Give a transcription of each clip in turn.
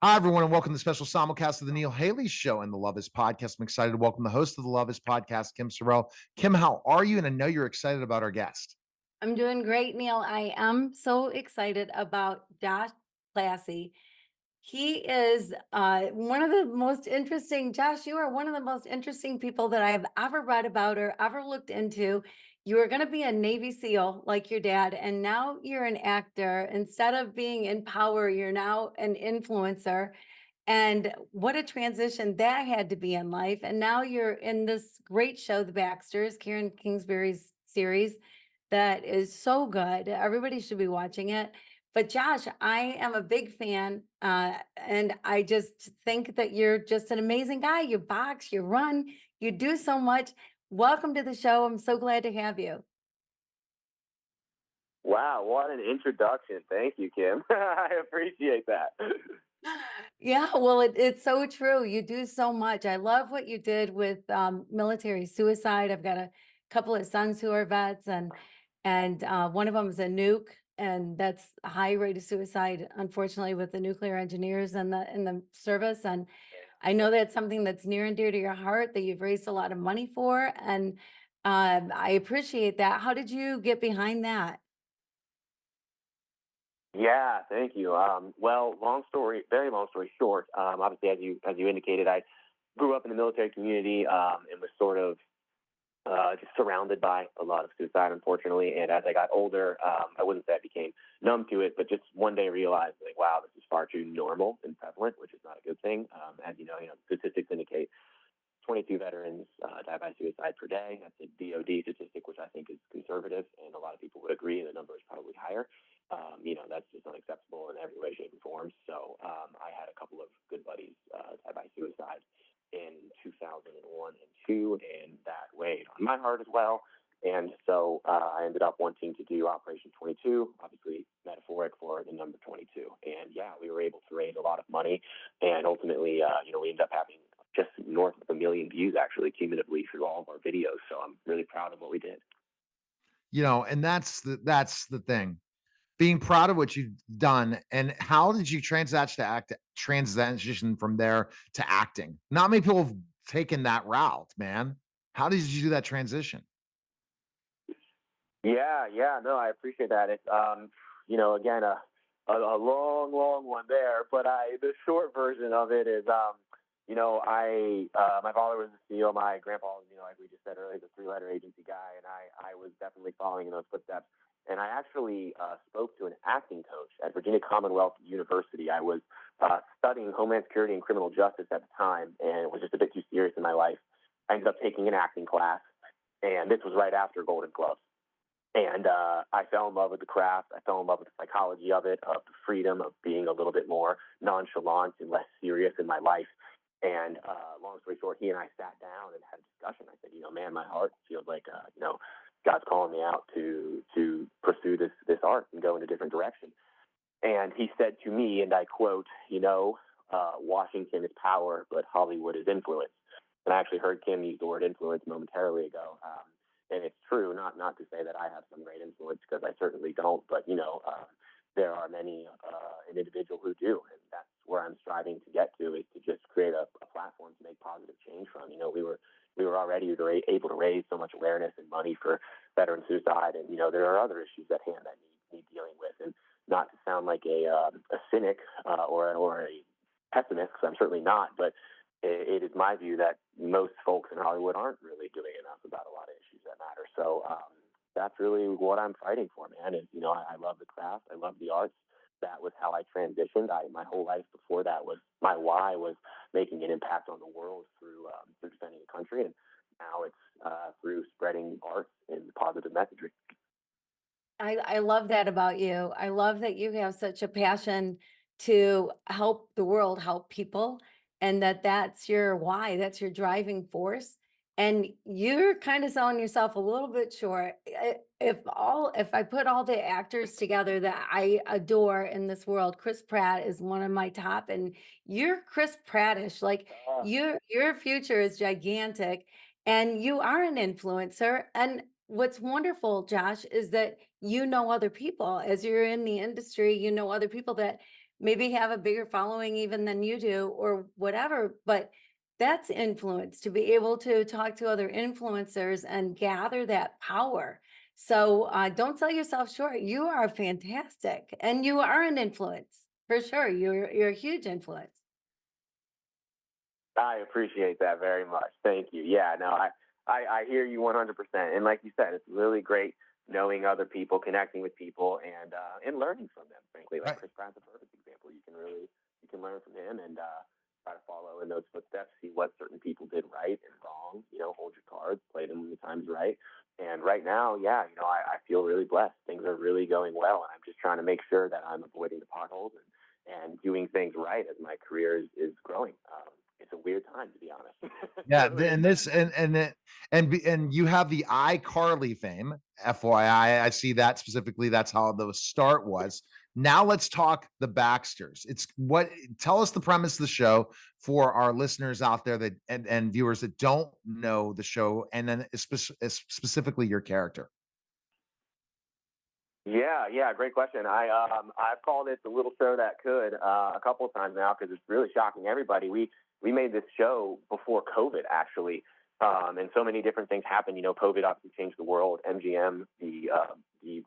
Hi, everyone, and welcome to the special simulcast of the Neil Haley Show and the Love Is Podcast. I'm excited to welcome the host of the Love Is Podcast, Kim Sorrelle. Kim, how are you? And I know you're excited about our guest. I'm doing great, Neil. I am so excited about Josh Plasse. He is one of the most interesting, Josh, you are one of the most interesting people that I have ever read about or ever looked into. You were going to be a Navy SEAL like your dad, and now you're an actor. Instead of being in power, you're now an influencer. And what a transition that had to be in life. And now you're in this great show, The Baxters, Karen Kingsbury's series that is so good. Everybody should be watching it. But Josh, I am a big fan, and I just think that you're just an amazing guy. You box, you run, you do so much. Welcome to the show. I'm so glad to have you. Wow, what an introduction. Thank you, Kim. I appreciate that. Yeah, well, it's so true. You do so much. I love what you did with military suicide. I've got a couple of sons who are vets, and one of them is a nuke, and that's a high rate of suicide, unfortunately, with the nuclear engineers and the service. And I know that's something that's near and dear to your heart that you've raised a lot of money for, and I appreciate that. How did you get behind that? Yeah, thank you. Well, very long story short. Obviously, as you indicated, I grew up in the military community and was sort of just surrounded by a lot of suicide, unfortunately. And as I got older, I wouldn't say I became numb to it, but just one day realized, like, wow, this is far too normal and prevalent, which is not a good thing. As you know, statistics indicate 22 veterans die by suicide per day. That's a DoD statistic, which I think is conservative, and a lot of people would agree. The number is probably higher. That's just unacceptable in every way, shape, and form. So I had a couple of good buddies die by suicide in 2001 and 2, and that weighed on my heart as well. And so I ended up wanting to do Operation 22, obviously metaphoric for the number 22. And yeah, we were able to raise a lot of money, and ultimately, we ended up having just north of 1 million views actually cumulatively through all of our videos. So I'm really proud of what we did. And that's the thing. Being proud of what you've done, and how did you transition from there to acting? Not many people have taken that route, man. How did you do that transition? Yeah, yeah, no, I appreciate that. It's again a long, long one there, but the short version of it is I my father was a CEO, my grandpa was, like we just said earlier, the three-letter agency guy, and I was definitely following in those footsteps. And I actually spoke to an acting coach at Virginia Commonwealth University. I was studying Homeland Security and criminal justice at the time, and was just a bit too serious in my life. I ended up taking an acting class, and this was right after Golden Gloves. And I fell in love with the craft. I fell in love with the psychology of it, of the freedom of being a little bit more nonchalant and less serious in my life. And long story short, he and I sat down and had a discussion. I said, man, my heart feels like, God's calling me out to pursue this art and go in a different direction. And he said to me, and I quote, Washington is power, but Hollywood is influence. And I actually heard Kim use the word influence momentarily ago. And it's true, not to say that I have some great influence, because I certainly don't, but there are many an individual who do, and that's where I'm striving to get to, is to just create a platform to make positive change from. We were already able to raise so much awareness and money for veteran suicide, and there are other issues at hand that need dealing with. And not to sound like a cynic or a pessimist, because I'm certainly not, but it is my view that most folks in Hollywood aren't really doing enough about a lot of issues that matter. So that's really what I'm fighting for, man. Is I love the craft, I love the arts. That was how I transitioned. My whole life before that was my why was making an impact on the world through defending the country, and now it's through spreading art and positive messaging. I love that about you. I love that you have such a passion to help the world, help people, and that's your why, that's your driving force. And you're kind of selling yourself a little bit short. If I put all the actors together that I adore in this world, Chris Pratt is one of my top, and you're Chris Prattish. Like your future is gigantic, and you are an influencer. And what's wonderful, Josh, is that you know other people as you're in the industry, you know other people that maybe have a bigger following even than you do or whatever, but that's influence to be able to talk to other influencers and gather that power. So don't sell yourself short. You are fantastic and you are an influence for sure. You're a huge influence. I appreciate that very much. Thank you. Yeah, no, I hear you 100%. And like you said, it's really great knowing other people, connecting with people, and learning from them. Frankly, like Right. Chris Pratt's a perfect example. You can learn from him and try to follow in those footsteps, see what certain people did right and wrong. You know, hold your cards, play them when the time's right. And right now, yeah, you know, I feel really blessed. Things are really going well, and I'm just trying to make sure that I'm avoiding the potholes and doing things right as my career is growing. It's a weird time, to be honest. It Yeah, really is. and this and you have the iCarly fame, FYI. I see that specifically. That's how the start was. Now let's talk the Baxters. It's what tell us the premise of the show for our listeners out there that and viewers that don't know the show, and then specifically your character. Yeah, great question. I've called it the little show that could a couple of times now because it's really shocking everybody. We made this show before COVID actually, and so many different things happened. You know, COVID obviously changed the world. MGM, the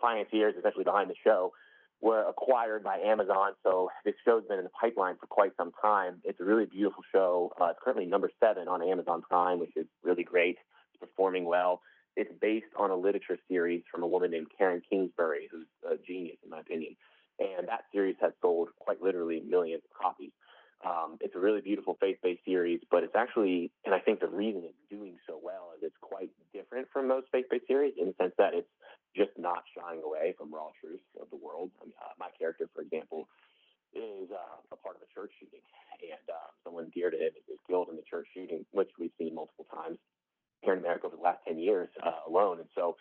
financiers, especially behind the show, were acquired by Amazon. So this show's been in the pipeline for quite some time. It's a really beautiful show. It's currently #7 on Amazon Prime, which is really great. It's performing well. It's based on a literature series from a woman named Karen Kingsbury, who's a genius in my opinion. And that series has sold quite literally millions of copies. It's a really beautiful faith-based series, but it's actually, and I think the reason it's doing so well is it's quite different from most faith-based series in the sense that it's just not shying away from raw truths of the world. I mean, my character, for example, is a part of a church shooting, and someone dear to him is killed in the church shooting, which we've seen multiple times here in America over the last 10 years alone. And so,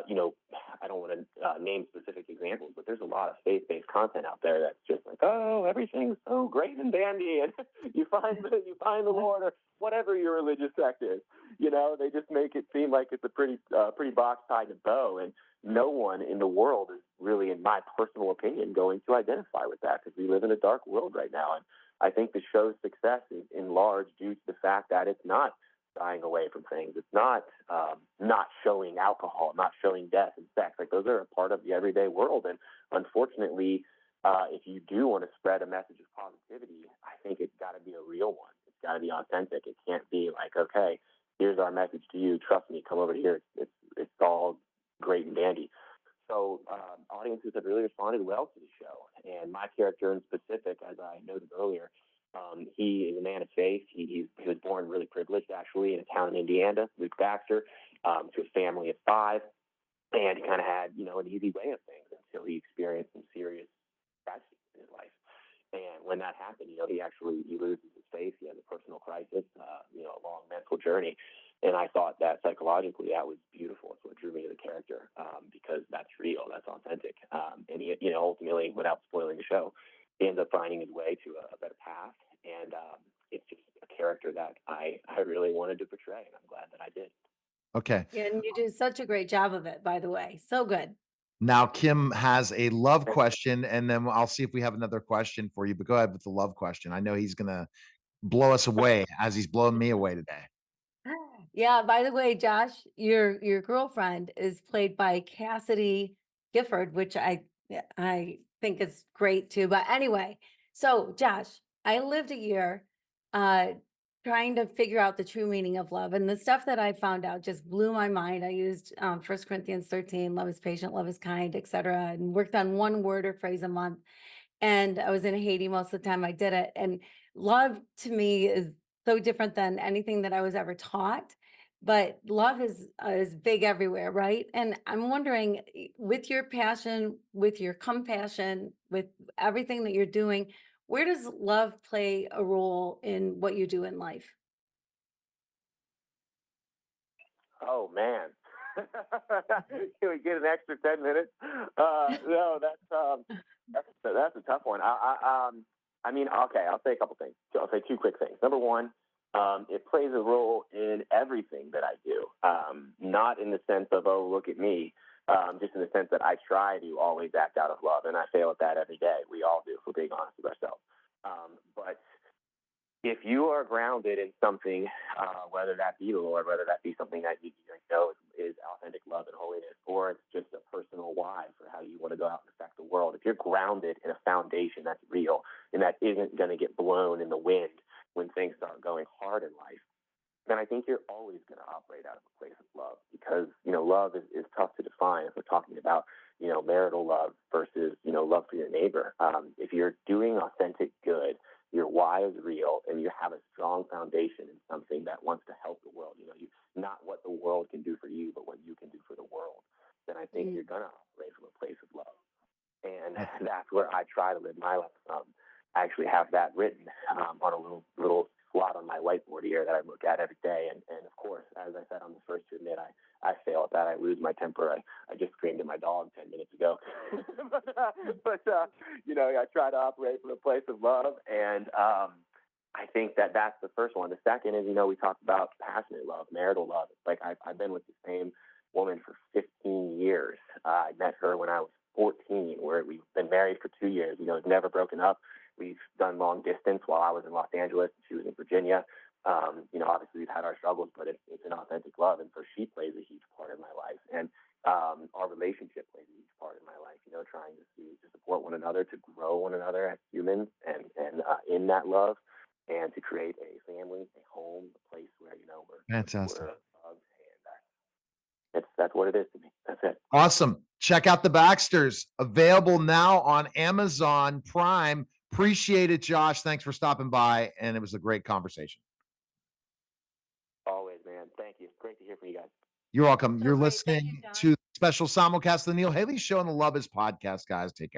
you know, I don't want to name specific examples, but there's a lot of faith-based content out there that's just like, oh, everything's so great and dandy, and you find the Lord, or whatever your religious sect is. You know, they just make it seem like it's a pretty box tied to bow, and no one in the world is really, in my personal opinion, going to identify with that because we live in a dark world right now. And I think the show's success is in large due to the fact that it's not shying away from things. It's not showing alcohol, not showing death and sex. Like those are a part of the everyday world. And unfortunately, if you do want to spread a message of positivity, I think it's got to be a real one. It's got to be authentic. It can't be like, okay, here's our message to you. Trust me, come over here. It's all great and dandy. So audiences have really responded well to the show. And my character in specific, as I noted earlier, he is a man of faith. He was born really privileged, actually, in a town in Indiana, Luke Baxter, to a family of 5. And he kind of had, you know, an easy way of things until he experienced some serious tragedy in his life. And when that happened, you know, he loses his faith. He has a personal crisis, you know, a long mental journey. And I thought that psychologically that was beautiful. It's what drew me to the character because that's real, that's authentic. And he, you know, ultimately, without spoiling the show, he ends up finding his way to a better path. And it's just a character that I really wanted to portray, and I'm glad that I did. Okay. Yeah, and you do such a great job of it, by the way. So good. Now Kim has a love question, and then I'll see if we have another question for you. But go ahead with the love question. I know he's gonna blow us away as he's blowing me away today. Yeah, by the way, Josh, your girlfriend is played by Cassidy Gifford, which I think is great too. But anyway, so Josh, I lived a year uh trying to figure out the true meaning of love. And the stuff that I found out just blew my mind. I used 1 Corinthians 13, love is patient, love is kind, etc., and worked on one word or phrase a month. And I was in Haiti most of the time I did it. And love to me is so different than anything that I was ever taught. But love is big everywhere, right? And I'm wondering, with your passion, with your compassion, with everything that you're doing, where does love play a role in what you do in life? Oh man, can we get an extra 10 minutes? No, that's a tough one. I mean, okay, I'll say a couple things. So I'll say 2 quick things. Number one, it plays a role in everything that I do. Not in the sense of, oh, look at me, just in the sense that I try to always act out of love, and I fail at that every day. We all do, if we're being honest with ourselves. But if you are grounded in something, whether that be the Lord, whether that be something that you know is authentic love and holiness, or it's just a personal why for how you want to go out and affect the world, if you're grounded in a foundation that's real and that isn't going to get blown in the wind when things start going hard in life, then I think you're always going to operate out of a place of love, because, love is tough to define if we're talking about, marital love versus, love for your neighbor. If you're doing authentic good, your why is real, and you have a strong foundation in something that wants to help the world, not what the world can do for you, but what you can do for the world, then I think you're going to operate from a place of love. And that's where I try to live my life from. I actually have that written on a little slot on my whiteboard here that I look at every day. And of course, as I said, I'm the first to admit I fail at that. I lose my temper. I just screamed at my dog 10 minutes ago. but I try to operate from a place of love. And I think that's the first one. The second is, we talked about passionate love, marital love. It's like I've been with the same woman for 15 years. I met her when I was 14, where we've been married for 2 years. It's never broken up. We've done long distance while I was in Los Angeles and she was in Virginia. Obviously we've had our struggles, but it's an authentic love. And so she plays a huge part in my life. And our relationship plays a huge part in my life, trying to support one another, to grow one another as humans and in that love, and to create a family, a home, a place where, Fantastic. we're loved. And that's what it is to me. That's it. Awesome. Check out The Baxters, available now on Amazon Prime. Appreciate it, Josh. Thanks for stopping by, and it was a great conversation. Always, man. Thank you. Great to hear from you guys. You're welcome. So You're great. Thank listening you, Josh. to the special simulcast of the Neil Haley Show on the Love Is podcast, guys. Take care.